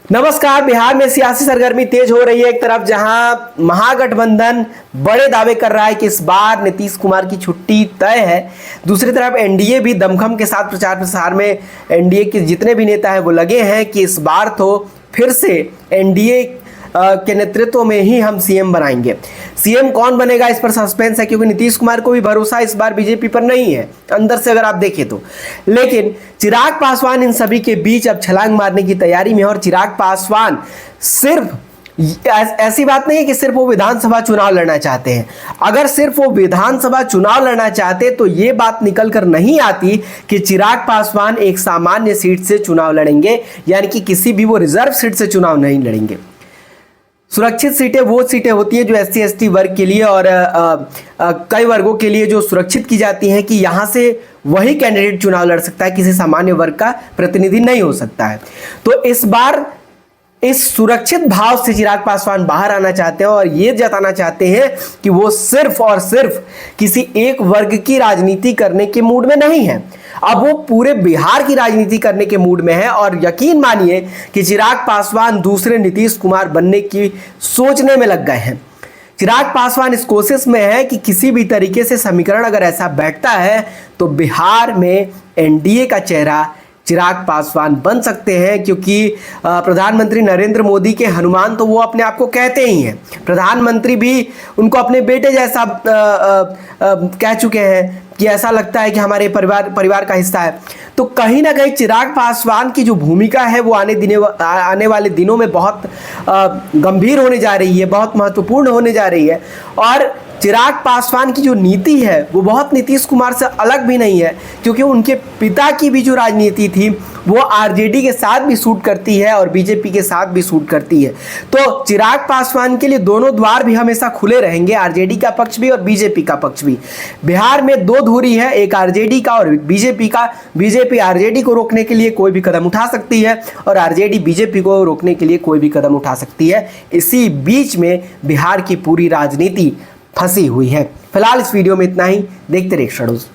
नमस्कार। बिहार में सियासी सरगर्मी तेज हो रही है। एक तरफ जहां महागठबंधन बड़े दावे कर रहा है कि इस बार नीतीश कुमार की छुट्टी तय है, दूसरी तरफ एनडीए भी दमखम के साथ प्रचार प्रसार में एनडीए के जितने भी नेता हैं वो लगे हैं कि इस बार तो फिर से एनडीए के नेतृत्व में ही हम सीएम बनाएंगे। सीएम कौन बनेगा इस पर सस्पेंस है, क्योंकि नीतीश कुमार को भी भरोसा इस बार बीजेपी पर नहीं है अंदर से अगर आप देखें तो। लेकिन चिराग पासवान इन सभी के बीच अब छलांग मारने की तैयारी में है। और चिराग पासवान सिर्फ ऐसी बात नहीं है कि सिर्फ वो विधानसभा चुनाव लड़ना चाहते हैं। अगर सिर्फ वो विधानसभा चुनाव लड़ना चाहते तो ये बात निकल कर नहीं आती कि चिराग पासवान एक सामान्य सीट से चुनाव लड़ेंगे, यानी कि किसी भी वो रिजर्व सीट से चुनाव नहीं लड़ेंगे। सुरक्षित सीटें वो सीटें होती हैं जो एससी एसटी वर्ग के लिए और कई वर्गों के लिए जो सुरक्षित की जाती हैं कि यहाँ से वही कैंडिडेट चुनाव लड़ सकता है, किसी सामान्य वर्ग का प्रतिनिधि नहीं हो सकता है। तो इस बार इस सुरक्षित भाव से चिराग पासवान बाहर आना चाहते हैं और ये जताना चाहते हैं कि वो सिर्फ और सिर्फ किसी एक वर्ग की राजनीति करने के मूड में नहीं है, अब वो पूरे बिहार की राजनीति करने के मूड में है। और यकीन मानिए कि चिराग पासवान दूसरे नीतीश कुमार बनने की सोचने में लग गए हैं। चिराग पासवान इस कोशिश में है कि किसी भी तरीके से समीकरण अगर ऐसा बैठता है तो बिहार में एनडीए का चेहरा चिराग पासवान बन सकते हैं, क्योंकि प्रधानमंत्री नरेंद्र मोदी के हनुमान तो वो अपने आप को कहते ही हैं। प्रधानमंत्री भी उनको अपने बेटे जैसा कह चुके हैं कि ऐसा लगता है कि हमारे परिवार का हिस्सा है। तो कहीं ना कहीं चिराग पासवान की जो भूमिका है वो आने वाले दिनों में बहुत गंभीर होने जा रही है, बहुत महत्वपूर्ण होने जा रही है। और चिराग पासवान की जो नीति है वो बहुत नीतीश कुमार से अलग भी नहीं है, क्योंकि उनके पिता की भी जो राजनीति थी वो आरजेडी के साथ भी सूट करती है और बीजेपी के साथ भी सूट करती है। तो चिराग पासवान के लिए दोनों द्वार भी हमेशा खुले रहेंगे, आरजेडी का पक्ष भी और बीजेपी का पक्ष भी। बिहार में दो धुरी है, एक आरजेडी का और बीजेपी का। बीजेपी आरजेडी को रोकने के लिए कोई भी कदम उठा सकती है और आरजेडी बीजेपी को रोकने के लिए कोई भी कदम उठा सकती है। इसी बीच में बिहार की पूरी राजनीति फंसी हुई है। फिलहाल इस वीडियो में इतना ही। देखते रहिए शोज।